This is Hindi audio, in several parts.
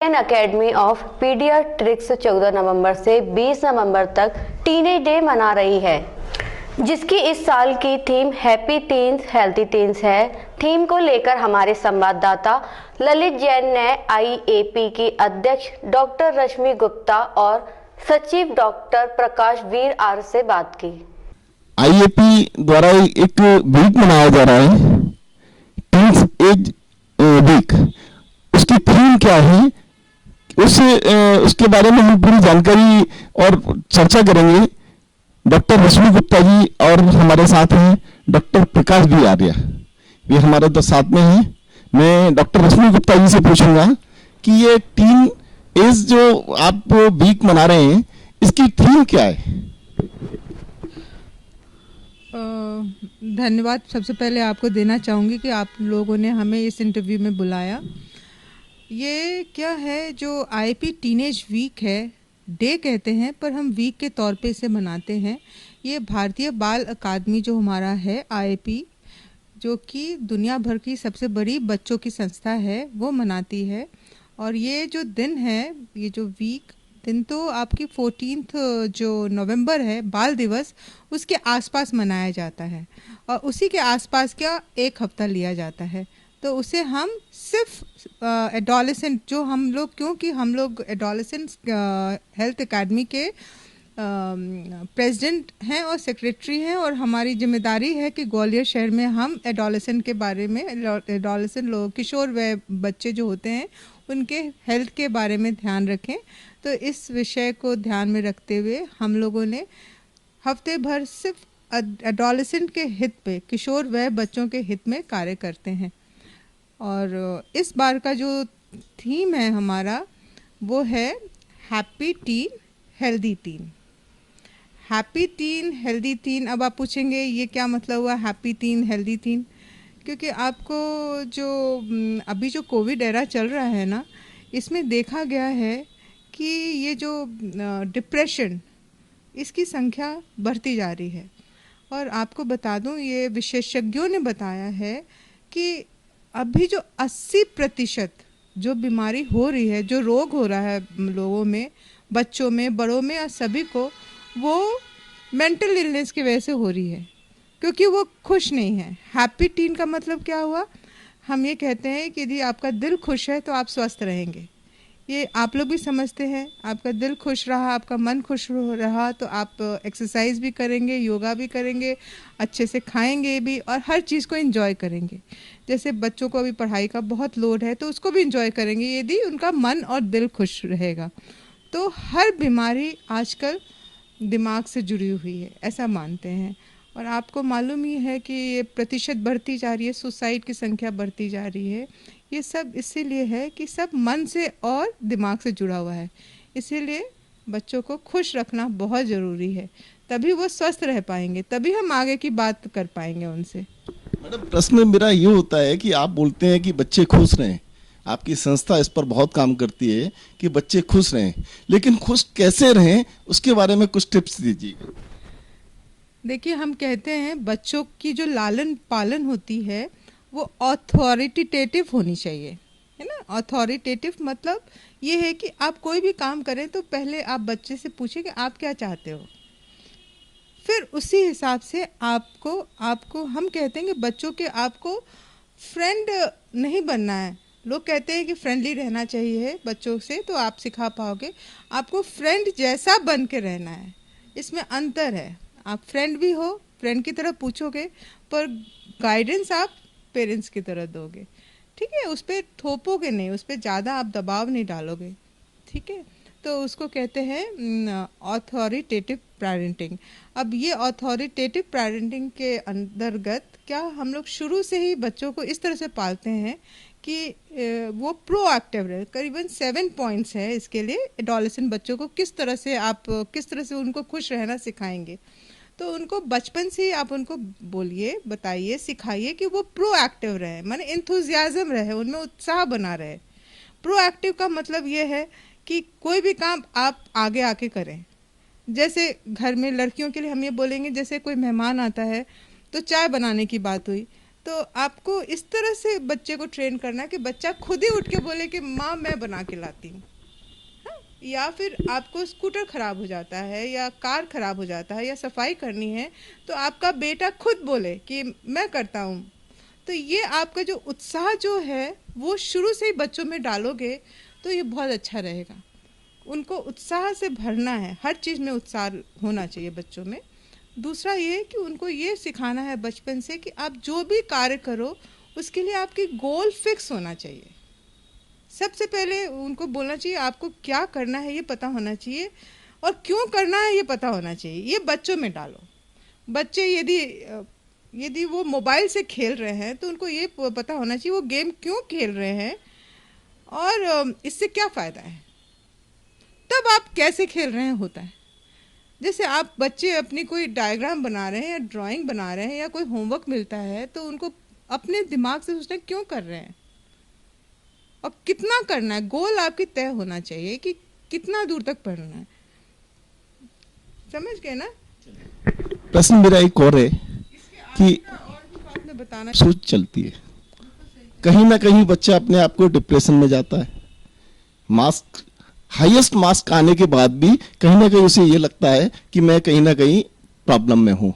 इंडियन अकेडमी ऑफ पीडियाट्रिक्स 14 नवंबर से 20 नवंबर तक टीनेज डे मना रही है, जिसकी इस साल की theme happy teens healthy teens है। थीम को लेकर हमारे संवाददाता ललित जैन ने आईएपी की अध्यक्ष डॉक्टर रश्मि गुप्ता और सचिव डॉक्टर प्रकाश वीर आर से बात की। आईएपी द्वारा एक वीक मनाया जा रहा है, टीन्स एज वीक। उसकी थीम क्या है, उसके बारे में हम पूरी जानकारी और चर्चा करेंगे। डॉक्टर रश्मि गुप्ता जी और हमारे साथ हैं डॉक्टर प्रकाश भी आर्य, ये हमारे तो साथ में हैं। मैं डॉक्टर रश्मि गुप्ता जी से पूछूंगा कि ये टीन एज जो आप वीक मना रहे हैं, इसकी थीम क्या है। धन्यवाद सबसे पहले आपको देना चाहूँगी कि आप लोगों ने हमें इस इंटरव्यू में बुलाया। ये क्या है, जो आईपी टीनेज वीक है, डे कहते हैं पर हम वीक के तौर पे इसे मनाते हैं। ये भारतीय बाल अकादमी जो हमारा है आईपी, जो कि दुनिया भर की सबसे बड़ी बच्चों की संस्था है, वो मनाती है। और ये जो दिन है, ये जो वीक दिन तो आपकी 14 जो नवंबर है बाल दिवस, उसके आसपास मनाया जाता है। और उसी के आसपास क्या एक हफ्ता लिया जाता है, तो उसे हम सिर्फ एडोलेसेंट जो हम लोग, क्योंकि हम लोग एडोलेसेंट हेल्थ एकेडमी के प्रेसिडेंट हैं और सेक्रेटरी हैं, और हमारी जिम्मेदारी है कि ग्वालियर शहर में हम एडोलेसेंट के बारे में, एडोलेसेंट लोग, किशोर व बच्चे जो होते हैं, उनके हेल्थ के बारे में ध्यान रखें। तो इस विषय को ध्यान में रखते हुए हम लोगों ने हफ्ते भर सिर्फ एडोलेसेंट के हित पे, किशोर व बच्चों के हित में कार्य करते हैं। और इस बार का जो थीम है हमारा, वो है happy tin healthy tin. Happy tin healthy tin. अब आप पूछेंगे ये क्या मतलब हुआ हैप्पी टीन हेल्दी टीन, क्योंकि आपको जो अभी जो कोविड एरा चल रहा है ना, इसमें देखा गया है कि ये जो डिप्रेशन, इसकी संख्या बढ़ती जा रही है। और आपको बता दूं, ये विशेषज्ञों ने बताया है कि अभी जो 80% जो बीमारी हो रही है, जो रोग हो रहा है लोगों में, बच्चों में, बड़ों में और सभी को, वो मेंटल इलनेस की वजह से हो रही है, क्योंकि वो खुश नहीं है। हैप्पी टीन का मतलब क्या हुआ, हम ये कहते हैं कि यदि आपका दिल खुश है तो आप स्वस्थ रहेंगे। ये आप लोग भी समझते हैं, आपका दिल खुश रहा, आपका मन खुश रहा, तो आप एक्सरसाइज भी करेंगे, योगा भी करेंगे, अच्छे से खाएंगे भी, और हर चीज़ को एंजॉय करेंगे। जैसे बच्चों को अभी पढ़ाई का बहुत लोड है, तो उसको भी एंजॉय करेंगे यदि उनका मन और दिल खुश रहेगा। तो हर बीमारी आजकल दिमाग से जुड़ी हुई है, ऐसा मानते हैं। और आपको मालूम ही है कि ये प्रतिशत बढ़ती जा रही है, सुसाइड की संख्या बढ़ती जा रही है। ये सब इसीलिए है कि सब मन से और दिमाग से जुड़ा हुआ है। इसीलिए बच्चों को खुश रखना बहुत ज़रूरी है, तभी वो स्वस्थ रह पाएंगे, तभी हम आगे की बात कर पाएंगे उनसे। मैडम, प्रश्न मेरा ये होता है कि आप बोलते हैं कि बच्चे खुश रहें, आपकी संस्था इस पर बहुत काम करती है कि बच्चे खुश रहें, लेकिन खुश कैसे रहें उसके बारे में कुछ टिप्स दीजिए। देखिए, हम कहते हैं बच्चों की जो लालन पालन होती है वो अथॉरिटेटिव होनी चाहिए, है ना। अथॉरिटेटिव मतलब ये है कि आप कोई भी काम करें तो पहले आप बच्चे से पूछें कि आप क्या चाहते हो, फिर उसी हिसाब से आपको हम कहते हैं कि बच्चों के आपको फ्रेंड नहीं बनना है। लोग कहते हैं कि फ्रेंडली रहना चाहिए बच्चों से, तो आप सिखा पाओगे। आपको फ्रेंड जैसा बन के रहना है, इसमें अंतर है। आप फ्रेंड भी हो, फ्रेंड की तरह पूछोगे, पर गाइडेंस आप पेरेंट्स की तरह दोगे, ठीक है। उस पर थोपोगे नहीं, उस पर ज़्यादा आप दबाव नहीं डालोगे, ठीक है। तो उसको कहते हैं ऑथोरिटेटिव पेरेंटिंग। अब ये ऑथोरिटेटिव पेरेंटिंग के अंतर्गत क्या हम लोग शुरू से ही बच्चों को इस तरह से पालते हैं कि वो प्रोएक्टिव रहे। करीबन 7 पॉइंट्स है इसके लिए, एडोलेसेंट बच्चों को किस तरह से उनको खुश रहना सिखाएंगे। तो उनको बचपन से ही आप उनको बोलिए, बताइए, सिखाइए कि वो प्रोएक्टिव रहे, माने एंथुजियाज्म रहे, उनमें उत्साह बना रहे। प्रोएक्टिव का मतलब ये है कि कोई भी काम आप आगे आके करें। जैसे घर में लड़कियों के लिए हम ये बोलेंगे, जैसे कोई मेहमान आता है तो चाय बनाने की बात हुई, तो आपको इस तरह से बच्चे को ट्रेन करना है कि बच्चा खुद ही उठ के बोले कि माँ मैं बना के लाती हूँ। हाँ? या फिर आपको स्कूटर ख़राब हो जाता है या कार ख़राब हो जाता है या सफाई करनी है तो आपका बेटा खुद बोले कि मैं करता हूँ। तो ये आपका जो उत्साह जो है वो शुरू से ही बच्चों में डालोगे तो ये बहुत अच्छा रहेगा। उनको उत्साह से भरना है, हर चीज़ में उत्साह होना चाहिए बच्चों में। दूसरा ये कि उनको ये सिखाना है बचपन से कि आप जो भी कार्य करो उसके लिए आपकी गोल फिक्स होना चाहिए। सबसे पहले उनको बोलना चाहिए आपको क्या करना है ये पता होना चाहिए और क्यों करना है ये पता होना चाहिए। ये बच्चों में डालो। बच्चे यदि वो मोबाइल से खेल रहे हैं तो उनको ये पता होना चाहिए वो गेम क्यों खेल रहे हैं और इससे क्या फ़ायदा है, तब आप कैसे खेल रहे हैं होता है। जैसे आप बच्चे अपनी कोई डायग्राम बना रहे हैं या ड्राइंग बना रहे हैं या कोई होमवर्क मिलता है तो उनको अपने दिमाग से सोचना क्यों कर रहे हैं और कितना करना है। गोल आपकी तय होना चाहिए कि कितना दूर तक पढ़ना है। समझ गए ना? प्रश्न मेरा एक और है कि और भी बात मैं बताना सोच चलती है, कहीं ना कहीं बच्चा अपने आप को डिप्रेशन में जाता है। मास्क हाईएस्ट मार्क्स आने के बाद भी कहीं ना कहीं उसे ये लगता है कि मैं कहीं ना कहीं प्रॉब्लम में हूँ।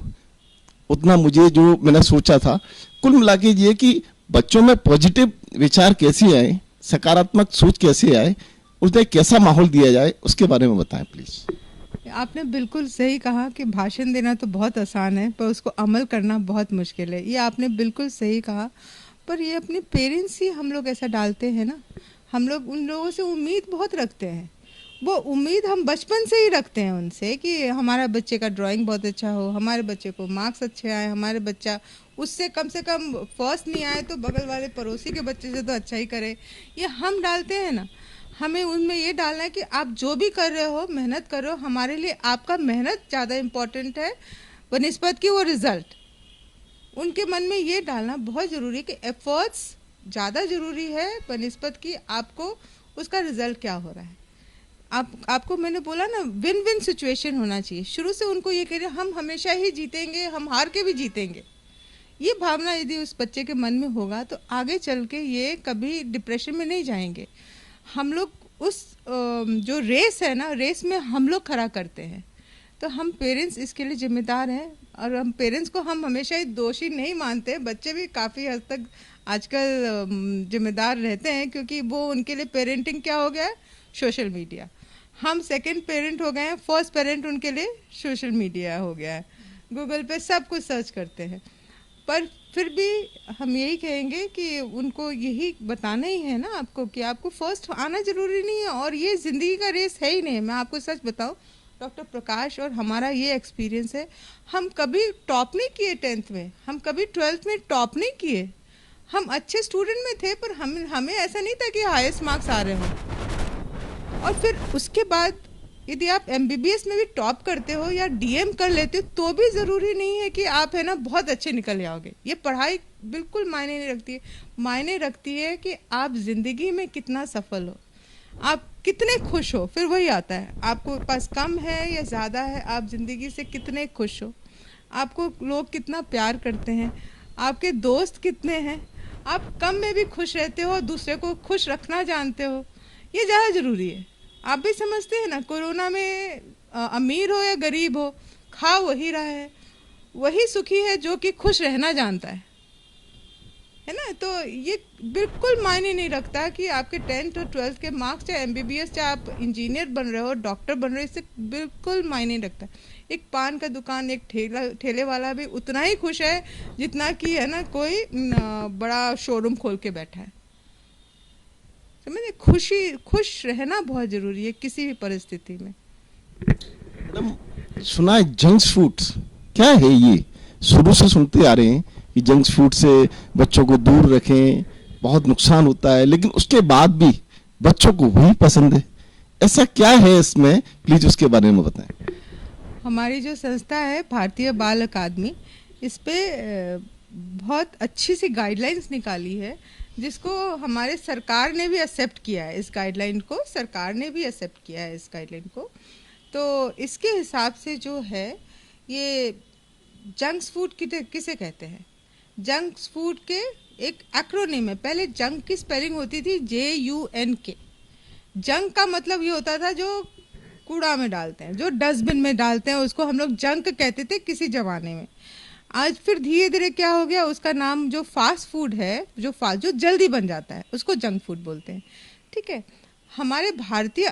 उतना मुझे जो मैंने सोचा था, कुल मिला के ये कि बच्चों में पॉजिटिव विचार कैसे आए, सकारात्मक सोच कैसे आए, उसे कैसा माहौल दिया जाए, उसके बारे में बताएं प्लीज। आपने बिल्कुल सही कहा कि भाषण देना तो बहुत आसान है पर उसको अमल करना बहुत मुश्किल है। ये आपने बिल्कुल सही कहा। पर ये अपने पेरेंट्स ही हम लोग ऐसा डालते हैं ना, हम लोग उन लोगों से उम्मीद बहुत रखते हैं। वो उम्मीद हम बचपन से ही रखते हैं उनसे कि हमारा बच्चे का ड्राइंग बहुत अच्छा हो, हमारे बच्चे को मार्क्स अच्छे आए, हमारे बच्चा उससे कम फर्स्ट नहीं आए तो बगल वाले पड़ोसी के बच्चे से तो अच्छा ही करे। ये हम डालते हैं ना। हमें उनमें ये डालना है कि आप जो भी कर रहे हो मेहनत करो, हमारे लिए आपका मेहनत ज़्यादा इम्पोर्टेंट है बनिस्बत की वो रिज़ल्ट। उनके मन में ये डालना बहुत ज़रूरी है कि एफर्ट्स ज़्यादा ज़रूरी है बनिस्बत की आपको उसका रिज़ल्ट क्या हो रहा है। आपको मैंने बोला ना विन विन सिचुएशन होना चाहिए। शुरू से उनको ये कह रहे हम हमेशा ही जीतेंगे, हम हार के भी जीतेंगे। ये भावना यदि उस बच्चे के मन में होगा तो आगे चल के ये कभी डिप्रेशन में नहीं जाएंगे। हम लोग उस जो रेस है ना, रेस में हम लोग खड़ा करते हैं। तो हम पेरेंट्स इसके लिए जिम्मेदार हैं और हम पेरेंट्स को हम हमेशा ही दोषी नहीं मानते। बच्चे भी काफ़ी हद तक आजकल जिम्मेदार रहते हैं क्योंकि वो उनके लिए पेरेंटिंग क्या हो गया है, सोशल मीडिया। हम सेकंड पेरेंट हो गए हैं, फर्स्ट पेरेंट उनके लिए सोशल मीडिया हो गया है। गूगल पे सब कुछ सर्च करते हैं। पर फिर भी हम यही कहेंगे कि उनको यही बताना ही है ना आपको कि आपको फर्स्ट आना ज़रूरी नहीं है और ये ज़िंदगी का रेस है ही नहीं। मैं आपको सच बताऊं, डॉक्टर प्रकाश और हमारा ये एक्सपीरियंस है, हम कभी टॉप नहीं किए 10th में, हम कभी 12th में टॉप नहीं किए। हम अच्छे स्टूडेंट में थे पर हमें ऐसा नहीं था कि हाईएस्ट मार्क्स आ रहे हों। और फिर उसके बाद यदि आप MBBS में भी टॉप करते हो या DM कर लेते हो तो भी ज़रूरी नहीं है कि आप है ना बहुत अच्छे निकल जाओगे। ये पढ़ाई बिल्कुल मायने नहीं रखती है। मायने रखती है कि आप ज़िंदगी में कितना सफल हो, आप कितने खुश हो। फिर वही आता है, आपको पास कम है या ज़्यादा है, आप ज़िंदगी से कितने खुश हो, आपको लोग कितना प्यार करते हैं, आपके दोस्त कितने हैं, आप कम में भी खुश रहते हो, दूसरे को खुश रखना जानते हो। ये ज़्यादा ज़रूरी है। आप भी समझते हैं ना, कोरोना में अमीर हो या गरीब हो, खा वही रहा है, वही सुखी है जो कि खुश रहना जानता है ना। तो ये बिल्कुल मायने नहीं रखता कि आपके 10th और 12th के मार्क्स, चाहे MBBS, चाहे आप इंजीनियर बन रहे हो, डॉक्टर बन रहे हो, इससे बिल्कुल मायने नहीं रखता। एक पान का दुकान, एक ठेले वाला भी उतना ही खुश है जितना कि है ना कोई बड़ा शोरूम खोल के बैठा है। समझे? खुश रहना बहुत ज़रूरी है किसी भी परिस्थिति में। मैडम, सुना है जंक फूड्स, क्या है ये? शुरू से सुनते आ रहे हैं कि जंक फूड से बच्चों को दूर रखें, बहुत नुकसान होता है, लेकिन उसके बाद भी बच्चों को वही पसंद है। ऐसा क्या है इसमें, प्लीज उसके बारे में बताएं। हमारी जो संस्था है भारतीय बाल अकादमी, इस पे बहुत अच्छी सी गाइडलाइंस निकाली है जिसको हमारे सरकार ने भी एक्सेप्ट किया है। इस गाइडलाइन को सरकार ने भी एक्सेप्ट किया है, इस गाइडलाइन को। तो इसके हिसाब से जो है ये जंक्स फूड किसे कहते हैं, जंक फूड के एक एक्रोनिम है। पहले जंक की स्पेलिंग होती थी JUNK। जंक का मतलब ये होता था जो कूड़ा में डालते हैं, जो डस्टबिन में डालते हैं, उसको हम लोग जंक कहते थे किसी जमाने में। आज फिर धीरे धीरे क्या हो गया, उसका नाम जो फास्ट फूड है, जो जल्दी बन जाता है, उसको जंक फूड बोलते हैं। ठीक है, हमारे भारतीय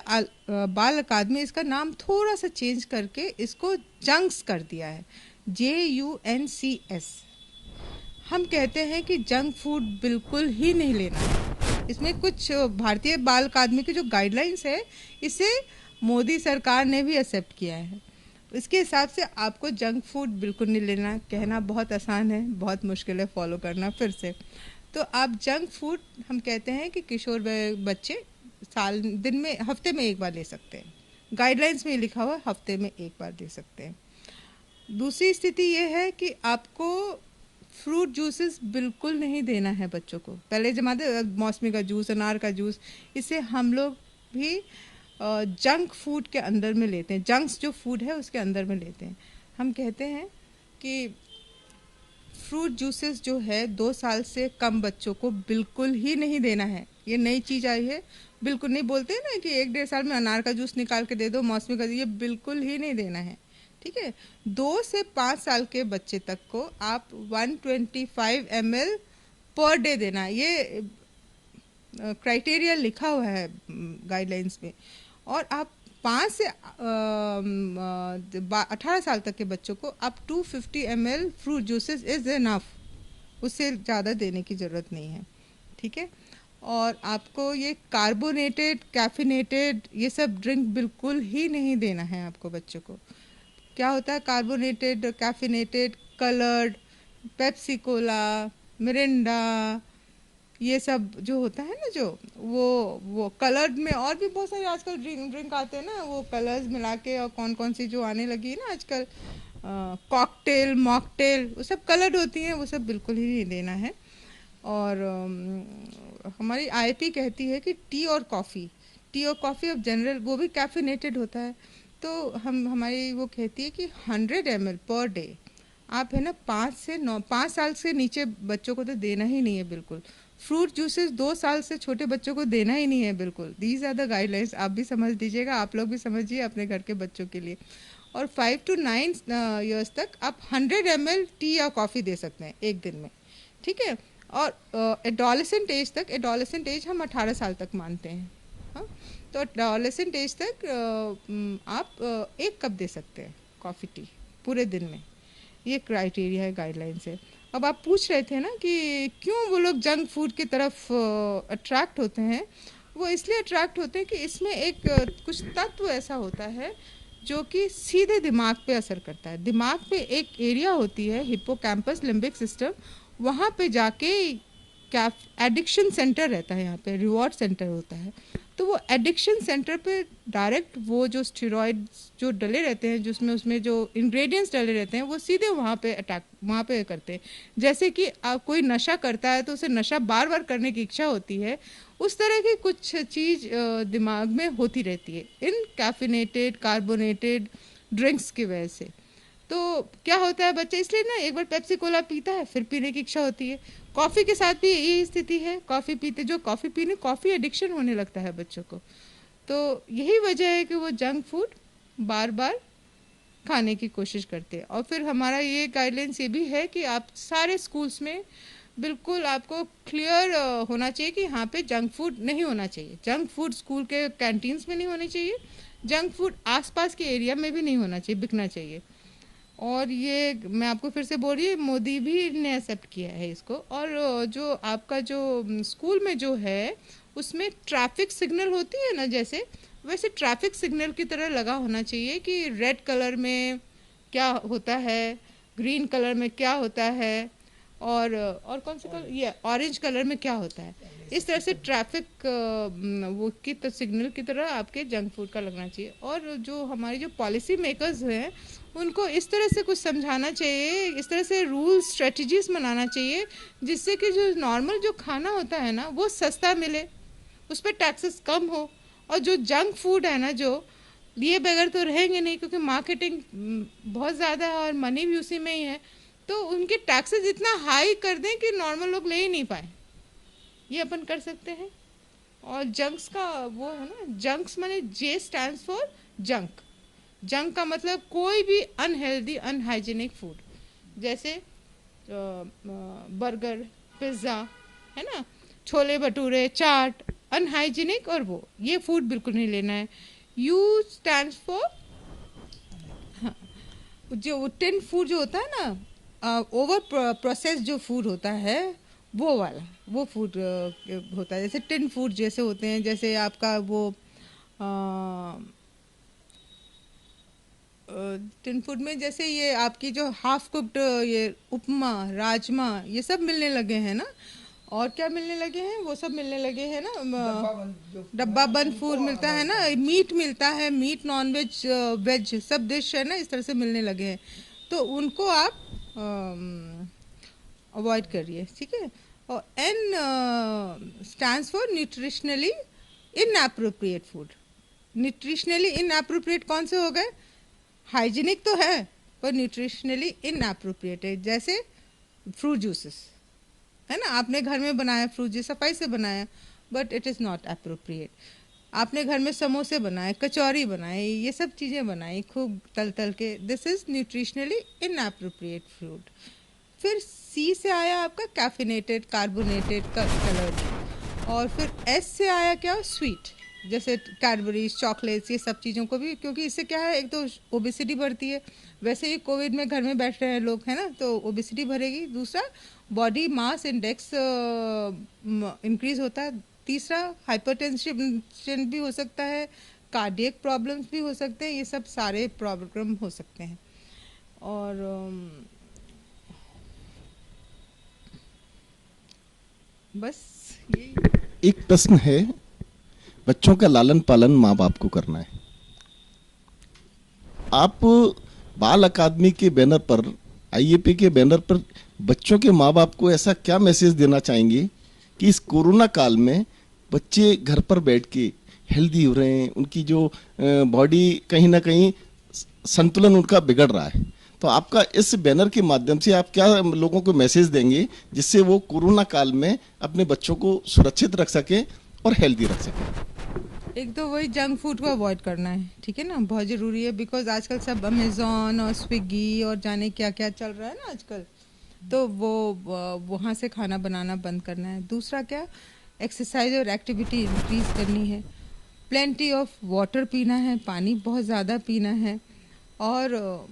बाल अकादमी इसका नाम थोड़ा सा चेंज करके इसको जंक्स कर दिया है, JUNCS। हम कहते हैं कि जंक फूड बिल्कुल ही नहीं लेना है। इसमें कुछ भारतीय बाल अकादमी की जो गाइडलाइंस है, इसे मोदी सरकार ने भी एक्सेप्ट किया है। इसके हिसाब से आपको जंक फूड बिल्कुल नहीं लेना। कहना बहुत आसान है, बहुत मुश्किल है फॉलो करना फिर से। तो आप जंक फूड, हम कहते हैं कि किशोर बच्चे दिन में हफ्ते में एक बार ले सकते हैं। गाइडलाइंस में लिखा हुआ हफ्ते में एक बार ले सकते हैं। दूसरी स्थिति ये है कि आपको फ्रूट जूसेस बिल्कुल नहीं देना है बच्चों को। पहले जमाने मौसमी का जूस, अनार का जूस, इसे हम लोग भी जंक फूड के अंदर में लेते हैं। जंक्स जो फूड है उसके अंदर में लेते हैं। हम कहते हैं कि फ्रूट जूसेस जो है 2 साल से कम बच्चों को बिल्कुल ही नहीं देना है। ये नई चीज़ आई है, बिल्कुल नहीं। बोलते हैं ना कि 1-1.5 साल में अनार का जूस निकाल के दे दो, मौसमी का, ये बिल्कुल ही नहीं देना है। ठीक है, 2 से 5 साल के बच्चे तक को आप 125 ml पर डे देना है। ये क्राइटेरिया लिखा हुआ है गाइडलाइंस में। और आप 5 से 18 साल तक के बच्चों को आप 250 ml fruit juices is enough, उससे ज़्यादा देने की ज़रूरत नहीं है। ठीक है, और आपको ये कार्बोनेटेड, कैफिनेटेड, ये सब ड्रिंक बिल्कुल ही नहीं देना है आपको बच्चों को। क्या होता है carbonated, caffeinated, coloured, Pepsi Cola, Mirinda, ये सब जो होता है ना, जो वो कलर्ड में और भी बहुत सारे आजकल ड्रिंक आते हैं ना, वो कलर्स मिला के, और कौन कौन सी जो आने लगी है ना आजकल, कॉकटेल, मॉकटेल, वो सब कलर्ड होती हैं, वो सब बिल्कुल ही नहीं देना है। और हमारी IIP कहती है कि टी और कॉफ़ी ऑफ जनरल, वो भी कैफिनेटेड होता है। तो हमारी वो कहती है कि 100 ml पर डे आप है ना 5 साल से नीचे बच्चों को तो देना ही नहीं है बिल्कुल। फ्रूट जूसेस 2 साल से छोटे बच्चों को देना ही नहीं है बिल्कुल। These are the guidelines. आप भी समझ दीजिएगा, आप लोग भी समझिए अपने घर के बच्चों के लिए। और 5 to 9 ईयर्स तक आप 100 ml टी या कॉफ़ी दे सकते हैं एक दिन में। ठीक है, और एडोलेसेंट एज तक, एडोलेसेंट एज हम 18 साल तक मानते हैं। हाँ, तो एडोलेसेंट एज तक आप 1 कप दे सकते हैं कॉफ़ी टी पूरे दिन में। ये क्राइटेरिया है, गाइडलाइंस है। अब आप पूछ रहे थे ना कि क्यों वो लोग जंक फूड की तरफ अट्रैक्ट होते हैं। वो इसलिए अट्रैक्ट होते हैं कि इसमें एक कुछ तत्व ऐसा होता है जो कि सीधे दिमाग पे असर करता है। दिमाग पे एक एरिया होती है, हिप्पोकैम्पस लिम्बिक सिस्टम, वहाँ पे जाके एडिक्शन सेंटर रहता है, यहाँ पे रिवॉर्ड सेंटर होता है। तो वो एडिक्शन सेंटर पे डायरेक्ट वो जो स्टेरॉइड्स जो डले रहते हैं, जिसमें उसमें जो इंग्रेडिएंट्स डले रहते हैं, वो सीधे वहाँ पे करते हैं। जैसे कि कोई नशा करता है तो उसे नशा बार बार करने की इच्छा होती है, उस तरह की कुछ चीज़ दिमाग में होती रहती है इन कैफिनेटेड, कार्बोनेटेड ड्रिंक्स की वजह से। तो क्या होता है, बच्चा इसलिए ना एक बार पेप्सी कोला पीता है, फिर पीने की इच्छा होती है। कॉफ़ी के साथ भी यही स्थिति है। कॉफ़ी पीने कॉफ़ी एडिक्शन होने लगता है बच्चों को। तो यही वजह है कि वो जंक फूड बार बार खाने की कोशिश करते हैं। और फिर हमारा ये गाइडलाइंस ये भी है कि आप सारे स्कूल्स में बिल्कुल आपको क्लियर होना चाहिए कि यहाँ पे जंक फूड नहीं होना चाहिए। जंक फूड स्कूल के कैंटीन्स में नहीं होनी चाहिए, जंक फूड आसपास के एरिया में भी नहीं होना चाहिए, बिकना चाहिए। और ये मैं आपको फिर से बोल रही हूँ, मोदी भी ने एक्सेप्ट किया है इसको। और जो आपका जो स्कूल में जो है उसमें ट्रैफिक सिग्नल होती है ना, जैसे वैसे ट्रैफिक सिग्नल की तरह लगा होना चाहिए कि रेड कलर में क्या होता है, ग्रीन कलर में क्या होता है, और कौन सा कलर, ये ऑरेंज कलर में क्या होता है। इस तरह से ट्रैफिक वो की सिग्नल की तरह आपके जंक फूड का लगना चाहिए। और जो हमारी जो पॉलिसी मेकर्स हैं उनको इस तरह से कुछ समझाना चाहिए, इस तरह से रूल स्ट्रेटजीज बनाना चाहिए जिससे कि जो नॉर्मल जो खाना होता है ना वो सस्ता मिले, उस पर टैक्सेस कम हो। और जो जंक फूड है ना, जो लिए बगैर तो रहेंगे नहीं, क्योंकि मार्केटिंग बहुत ज़्यादा है और मनी भी उसी में ही है। तो उनके टैक्सेस इतना हाई कर दें कि नॉर्मल लोग ले ही नहीं पाए, ये अपन कर सकते हैं। और जंक्स का वो है ना, जंक्स माने जे स्टैंड्स फॉर जंक। जंक का मतलब कोई भी अनहेल्दी अनहाइजीनिक फूड, जैसे बर्गर, पिज़्ज़ा, है ना, छोले भटूरे, चाट, अनहाइजीनिक, और वो ये फूड बिल्कुल नहीं लेना है। यू स्टैंड्स फॉर, जो टिन फूड जो होता है ना, ओवर प्रोसेस जो फूड होता है वो वाला, वो फूड होता है। जैसे टिन फूड जैसे होते हैं, जैसे आपका वो टिन फूड में जैसे ये आपकी जो हाफ कुक्ड ये उपमा, राजमा, ये सब मिलने लगे हैं ना। और क्या मिलने लगे हैं, वो सब मिलने लगे हैं ना, डब्बा बंद फूड मिलता है ना, मीट मिलता है, मीट, नॉन वेज, वेज सब डिश है ना, इस तरह से मिलने लगे हैं। तो उनको आप अवॉइड करिए, ठीक है। और N stands for nutritionally inappropriate food. Nutritionally inappropriate कौन से हो गए? हाइजीनिक तो है पर न्यूट्रिशनली इनएप्रोप्रिएट है। जैसे फ्रूट जूसेस है ना, आपने घर में बनाया फ्रूट जूस, सफाई से बनाया, but it is not appropriate. आपने घर में समोसे बनाए, कचौरी बनाई, ये सब चीज़ें बनाई खूब तल तल के, this is nutritionally inappropriate food. फिर सी से आया आपका कैफिनेटेड, कार्बोनेटेड, कलर्ड। और फिर एस से आया क्या? स्वीट, जैसे कैडबरीज, चॉकलेट्स, ये सब चीज़ों को भी, क्योंकि इससे क्या है, एक तो ओबेसिटी बढ़ती है, वैसे ही कोविड में घर में बैठ रहे हैं लोग, है ना, तो ओबेसिटी बढ़ेगी। दूसरा, बॉडी मास इंडेक्स इंक्रीज होता है। तीसरा, हाइपरटेंशन भी हो सकता है, कार्डियक प्रॉब्लम्स भी हो सकते हैं, ये सब सारे प्रॉब्लम हो सकते हैं। और बस यही। एक प्रश्न है, बच्चों का लालन पालन माँ बाप को करना है। आप बाल अकादमी के बैनर पर, आईएपी के बैनर पर बच्चों के माँ बाप को ऐसा क्या मैसेज देना चाहेंगे कि इस कोरोना काल में बच्चे घर पर बैठ के हेल्दी हो रहे हैं, उनकी जो बॉडी कहीं ना कहीं संतुलन उनका बिगड़ रहा है, तो आपका इस बैनर के माध्यम से आप क्या लोगों को मैसेज देंगे जिससे वो कोरोना काल में अपने बच्चों को सुरक्षित रख सकें और हेल्दी रख सकें? एक तो वही जंक फूड को अवॉइड करना है, ठीक है ना, बहुत ज़रूरी है। बिकॉज आजकल सब अमेज़ॉन और स्विगी और जाने क्या क्या चल रहा है ना आजकल, तो वो वहाँ से खाना बनाना बंद करना है। दूसरा क्या, एक्सरसाइज और एक्टिविटी इंक्रीज करनी है। प्लेंटी ऑफ वाटर पीना है, पानी बहुत ज़्यादा पीना है। और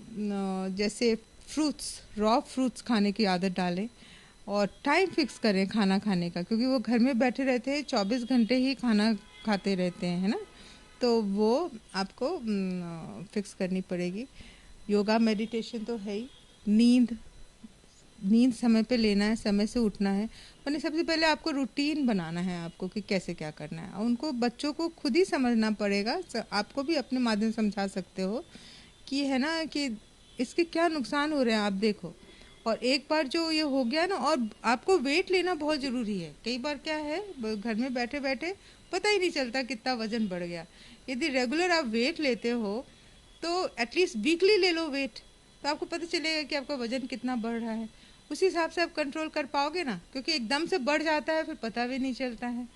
जैसे फ्रूट्स, रॉ फ्रूट्स खाने की आदत डालें। और टाइम फिक्स करें खाना खाने का, क्योंकि वो घर में बैठे रहते हैं, 24 घंटे ही खाना खाते रहते हैं, है ना, तो वो आपको फिक्स करनी पड़ेगी। योगा मेडिटेशन तो है ही। नींद समय पे लेना है, समय से उठना है। मैंने सबसे पहले आपको रूटीन बनाना है आपको कि कैसे क्या करना है, और उनको बच्चों को खुद ही समझना पड़ेगा। आपको भी अपने माध्यम से समझा सकते हो कि है ना, कि इसके क्या नुकसान हो रहे हैं आप देखो। और एक बार जो ये हो गया ना, और आपको वेट लेना बहुत ज़रूरी है। कई बार क्या है, घर में बैठे बैठे पता ही नहीं चलता कितना वज़न बढ़ गया। यदि रेगुलर आप वेट लेते हो तो एटलीस्ट वीकली ले लो वेट, तो आपको पता चलेगा कि आपका वज़न कितना बढ़ रहा है। उसी हिसाब से आप कंट्रोल कर पाओगे ना, क्योंकि एकदम से बढ़ जाता है फिर पता भी नहीं चलता है।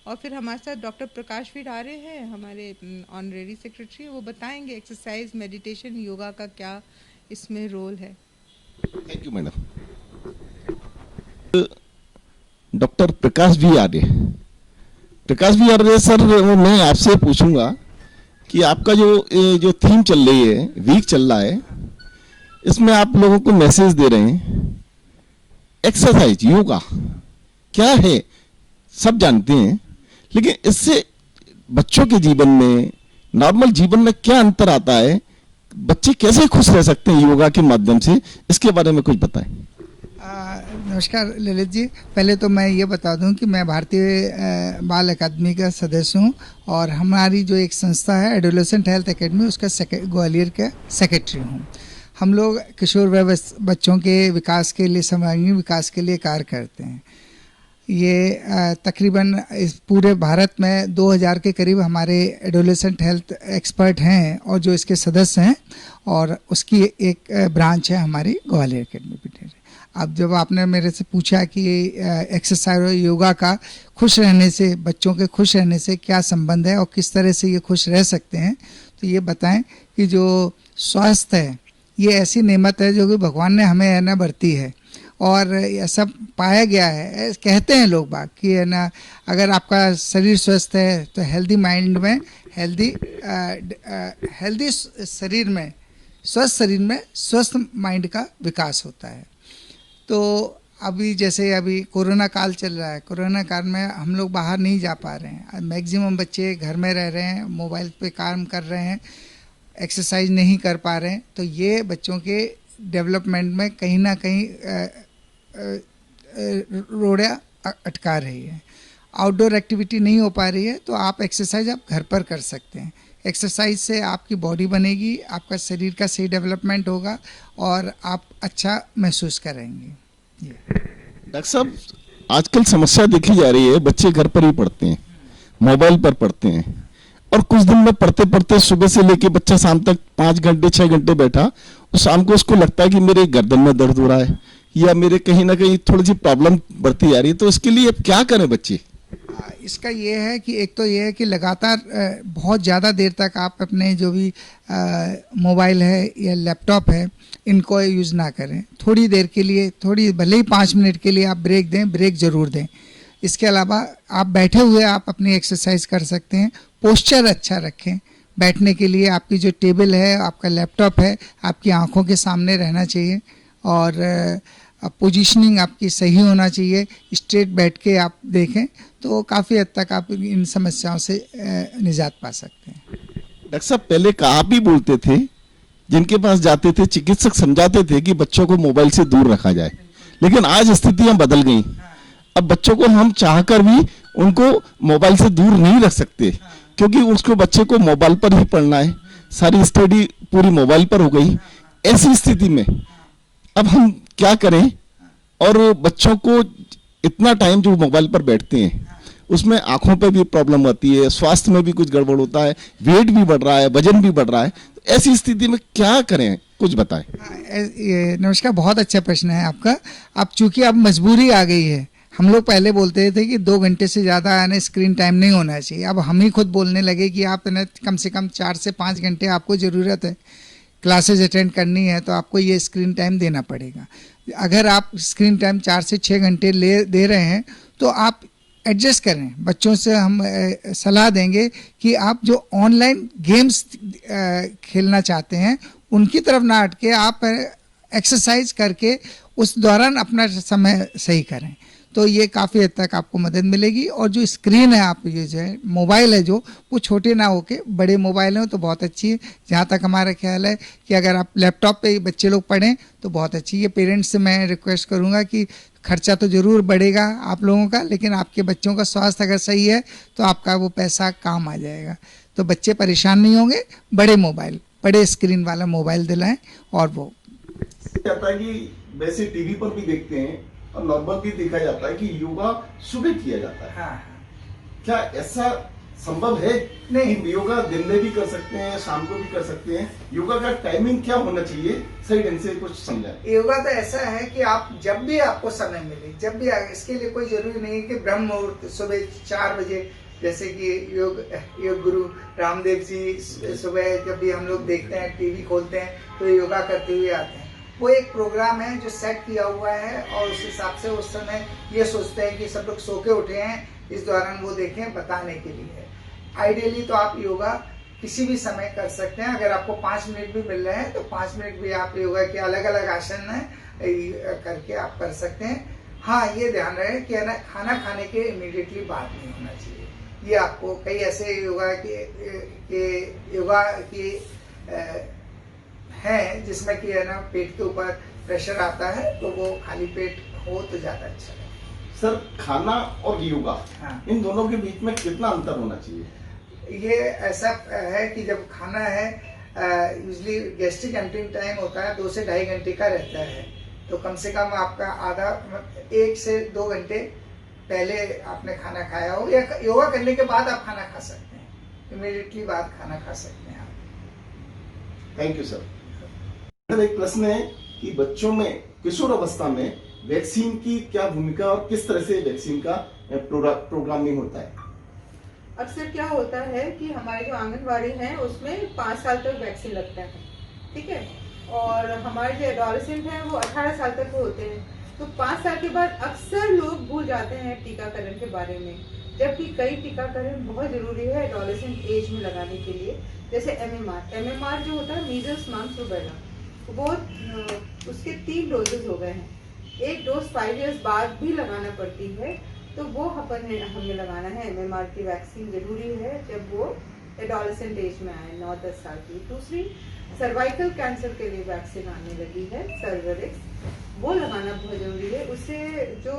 और फिर हमारे साथ डॉक्टर प्रकाश वीर आ रहे हैं, हमारे ऑनरेरी सेक्रेटरी, वो बताएंगे एक्सरसाइज, मेडिटेशन, योगा का क्या इसमें रोल है। Thank you madam. Doctor Prakash V Arya, sir, मैं आपसे पूछूंगा कि आपका जो थीम चल रही है, वीक चल रहा है, इसमें आप लोगों को मैसेज दे रहे हैं। एक्सरसाइज, योगा क्या है सब जानते हैं, लेकिन इससे बच्चों के जीवन में, नॉर्मल जीवन में क्या अंतर आता है? बच्चे कैसे खुश रह सकते हैं योगा के माध्यम से, इसके बारे में कुछ बताएं। नमस्कार ललित जी, पहले तो मैं ये बता दूं कि मैं भारतीय बाल अकादमी का सदस्य हूं, और हमारी जो एक संस्था है एडोलेसेंट हेल्थ एकेडमी, उसका ग्वालियर का सेक्रेटरी हूं। हम लोग किशोर वय बच्चों के विकास के लिए, सर्वांगीण विकास के लिए कार्य करते हैं। ये तकरीबन इस पूरे भारत में 2000 के करीब हमारे एडोलेसेंट हेल्थ एक्सपर्ट हैं, और जो इसके सदस्य हैं, और उसकी एक ब्रांच है हमारी ग्वालियर अकेडमी। अब जब आपने मेरे से पूछा कि एक्सरसाइज और योगा का खुश रहने से, बच्चों के खुश रहने से क्या संबंध है और किस तरह से ये खुश रह सकते हैं, तो ये बताएं कि जो स्वास्थ्य है ये ऐसी नेमत है जो कि भगवान ने हमें है ना बरती है, और ऐसा पाया गया है, कहते हैं लोग बाग कि है ना, अगर आपका शरीर स्वस्थ है तो हेल्दी माइंड में हेल्दी शरीर में, स्वस्थ शरीर में स्वस्थ माइंड का विकास होता है। तो अभी जैसे अभी कोरोना काल चल रहा है, कोरोना काल में हम लोग बाहर नहीं जा पा रहे हैं, मैक्सिमम बच्चे घर में रह रहे हैं, मोबाइल पे काम कर रहे हैं, एक्सरसाइज नहीं कर पा रहे हैं, तो ये बच्चों के डेवलपमेंट में कहीं ना कहीं रोड़ा अटका रही है। आउटडोर एक्टिविटी नहीं हो पा रही है, तो आप एक्सरसाइज आप घर पर कर सकते हैं। एक्सरसाइज से आपकी बॉडी बनेगी, आपका शरीर का सही डेवलपमेंट होगा और आप अच्छा महसूस करेंगे। डॉक्टर साहब, आजकल समस्या देखी जा रही है, बच्चे घर पर ही पढ़ते हैं, मोबाइल पर पढ़ते हैं, और कुछ दिन में पढ़ते पढ़ते सुबह से लेके बच्चा शाम तक 5 घंटे 6 घंटे बैठा, और शाम को उसको लगता है कि मेरे गर्दन में दर्द हो रहा है या मेरे कहीं ना कहीं थोड़ी सी प्रॉब्लम बढ़ती जा रही है। तो इसके लिए अब क्या करें बच्चे? इसका ये है कि एक तो ये है कि लगातार बहुत ज़्यादा देर तक आप अपने जो भी मोबाइल है या लैपटॉप है इनको यूज़ ना करें। थोड़ी देर के लिए, थोड़ी भले ही 5 मिनट के लिए आप ब्रेक दें, ब्रेक ज़रूर दें। इसके अलावा आप बैठे हुए आप अपनी एक्सरसाइज कर सकते हैं। पोस्चर अच्छा रखें, बैठने के लिए आपकी जो टेबल है, आपका लैपटॉप है, आपकी आंखों के सामने रहना चाहिए, और पोजीशनिंग आपकी सही होना चाहिए। स्ट्रेट बैठ के आप देखें तो काफ़ी हद तक आप इन समस्याओं से निजात पा सकते हैं। डॉक्टर साहब, पहले कहा भी बोलते थे, जिनके पास जाते थे चिकित्सक समझाते थे कि बच्चों को मोबाइल से दूर रखा जाए, लेकिन आज स्थितियां बदल गई। अब बच्चों को हम चाहकर भी उनको मोबाइल से दूर नहीं रख सकते, क्योंकि उसको बच्चे को मोबाइल पर ही पढ़ना है, सारी स्टडी पूरी मोबाइल पर हो गई। ऐसी स्थिति में अब हम क्या करें? और बच्चों को इतना टाइम जो मोबाइल पर बैठते हैं उसमें आंखों पे भी प्रॉब्लम आती है, स्वास्थ्य में भी कुछ गड़बड़ होता है, वेट भी बढ़ रहा है, वजन भी बढ़ रहा है। ऐसी स्थिति में क्या करें, कुछ बताएं। नमस्कार, बहुत अच्छा प्रश्न है आपका। अब चूंकि अब मजबूरी आ गई है, हम लोग पहले बोलते थे कि 2 घंटे से ज़्यादा आने स्क्रीन टाइम नहीं होना चाहिए। अब हम ही खुद बोलने लगे कि आप ना कम से कम 4 से 5 घंटे आपको ज़रूरत है, क्लासेज अटेंड करनी है तो आपको ये स्क्रीन टाइम देना पड़ेगा। अगर आप स्क्रीन टाइम 4 से 6 घंटे दे रहे हैं तो आप एडजस्ट करें। बच्चों से हम सलाह देंगे कि आप जो ऑनलाइन गेम्स खेलना चाहते हैं उनकी तरफ ना हटके आप एक्सरसाइज करके उस दौरान अपना समय सही करें, तो ये काफ़ी हद तक आपको मदद मिलेगी। और जो स्क्रीन है, आप ये जो है मोबाइल है, जो वो छोटे ना होके बड़े मोबाइल हैं तो बहुत अच्छी है। जहाँ तक हमारा ख्याल है कि अगर आप लैपटॉप पे बच्चे लोग पढ़ें तो बहुत अच्छी है। पेरेंट्स से मैं रिक्वेस्ट करूँगा कि खर्चा तो ज़रूर बढ़ेगा आप लोगों का, लेकिन आपके बच्चों का स्वास्थ्य अगर सही है तो आपका वो पैसा काम आ जाएगा, तो बच्चे परेशान नहीं होंगे। बड़े मोबाइल, बड़े स्क्रीन वाला मोबाइल दिलाएं। और वो जाता है कि वैसे टीवी पर भी देखते हैं और नॉर्मल भी देखा जाता है कि योगा सुबह किया जाता है। हाँ, क्या ऐसा संभव है? नहीं। कि योगा दिन में भी कर सकते हैं, शाम को भी कर सकते हैं? योगा का टाइमिंग क्या होना चाहिए, सही ढंग से कुछ समझाएं। योगा तो ऐसा है कि आप जब भी आपको समय मिले, जब भी इसके लिए कोई जरूरी नहीं है कि ब्रह्म मुहूर्त सुबह 4 बजे, जैसे कि योग गुरु रामदेव जी सुबह जब भी हम लोग देखते हैं, टीवी खोलते हैं तो योगा करते हुए आते हैं। वो एक प्रोग्राम है जो सेट किया हुआ है और उस हिसाब से उस समय ये सोचते हैं कि सब लोग सो के उठे हैं, इस दौरान वो देखें, बताने के लिए। आइडियली तो आप योगा किसी भी समय कर सकते हैं। अगर आपको 5 मिनट भी मिल रहे हैं तो 5 मिनट भी आप योगा के अलग अलग आसन है करके आप कर सकते हैं। हाँ, ये ध्यान रहे कि है ना, खाना खाने के इमीडिएटली बाद नहीं होना चाहिए। ये आपको कई ऐसे योगा की है जिसमें कि है ना पेट के ऊपर प्रेशर आता है, तो वो खाली पेट हो तो ज़्यादा अच्छा है। सर, खाना और योगा, हाँ, इन दोनों के बीच में कितना अंतर होना चाहिए? ये ऐसा है कि जब खाना है, यूजली गैस्ट्रिक एम्प्टिंग टाइम होता है 2 से 2.5 घंटे का रहता है, तो कम से कम आपका आधा 1 से 2 घंटे पहले आपने खाना खाया हो, या योगा करने के बाद आप खाना खा सकते हैं, इमीडिएटली बाद खाना खा सकते हैं आप। Thank you sir. एक प्रश्न है कि बच्चों में किशोर अवस्था में वैक्सीन की क्या भूमिका और किस तरह से वैक्सीन का प्रोग्रामिंग होता है? अक्सर क्या होता है कि हमारे जो आंगनवाड़ी हैं उसमें 5 साल तक वैक्सीन लगता है, ठीक है, और हमारे जो एडोलेसेंट हैं वो 18 साल तक होते हैं। तो 5 साल के बाद अक्सर लोग भूल जाते हैं टीकाकरण के बारे में, जबकि कई टीकाकरण बहुत जरूरी है एडोलेसेंट एज में लगाने के लिए। जैसे एमएमआर जो होता है मीजल्स मम्स रूबेला, वो उसके 3 डोजेज हो गए हैं। एक डोज 5 इयर्स बाद भी लगाना पड़ती है, तो वो हमें लगाना है। एमएमआर की वैक्सीन जरूरी है जब वो एडोलेसेंट एज में आए, 9-10 साल की। दूसरी, सर्वाइकल कैंसर के लिए वैक्सीन आने लगी है, सर्वरिक्स, वो लगाना बहुत जरूरी है। उससे जो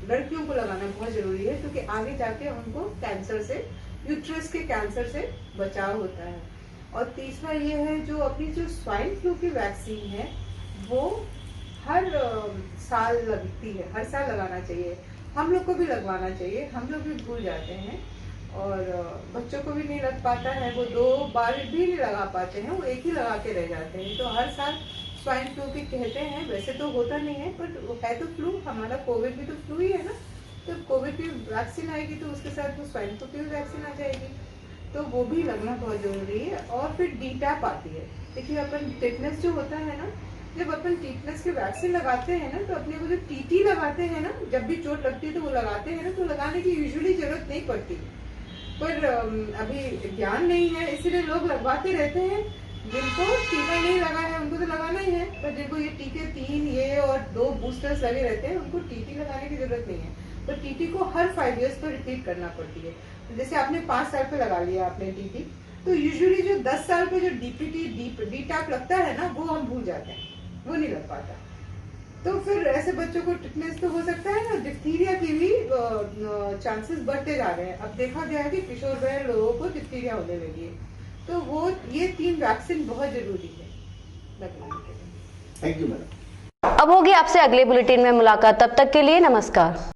लड़कियों को लगाना बहुत जरूरी है, क्योंकि आगे जाके उनको कैंसर से, यूट्रस के कैंसर से बचाव होता है। और तीसरा ये है, जो अपनी जो स्वाइन फ्लू की वैक्सीन है वो हर साल लगती है, हर साल लगाना चाहिए। हम लोग को भी लगवाना चाहिए, हम लोग भी भूल जाते हैं और बच्चों को भी नहीं लग पाता है, वो 2 बार भी नहीं लगा पाते हैं, वो एक ही लगा के रह जाते हैं। तो हर साल स्वाइन फ्लू भी कहते हैं, वैसे तो होता नहीं है, बट है तो फ्लू, हमारा कोविड भी तो फ्लू ही है ना। तो कोविड की वैक्सीन आएगी तो उसके साथ वो स्वाइन फ्लू की भी वैक्सीन आ जाएगी, तो वो भी लगना बहुत जरूरी है। और फिर डीटैप आती है। देखिए, अपन टिटनेस जो होता है ना, जब अपन टिटनेस की वैक्सीन लगाते हैं ना, तो अपने को जो टीटी लगाते हैं ना, जब भी चोट लगती है तो वो लगाते हैं ना, तो लगाने की यूजुअली जरूरत नहीं पड़ती, पर अभी ज्ञान नहीं है, इसीलिए लोग लगवाते रहते हैं। जिनको टीका नहीं लगा है उनको तो लगाना ही है, पर जिनको ये टीके 3 ये और 2 बूस्टर्स लगे रहते हैं उनको टीटी लगाने की जरूरत नहीं है। तो टीटी को हर 5 इयर्स पर रिपीट करना पड़ती है। जैसे आपने 5 साल पे लगा लिया आपने टीटी, तो यूजुअली जो 10 साल पे जो डीटैप लगता है ना, वो हम भूल जाते हैं, वो नहीं लग पाता। तो फिर ऐसे बच्चों को टिटनेस तो हो सकता है ना, डिप्थीरिया की भी चांसेस बढ़ते जा रहे हैं। अब देखा गया है कि किशोर वय लोगों को डिप्थीरिया होने लगी है, तो वो ये 3 वैक्सीन बहुत जरूरी है लगवाने के लिए। Thank you madam. अब होगी आपसे अगले बुलेटिन में मुलाकात, तब तक के लिए नमस्कार।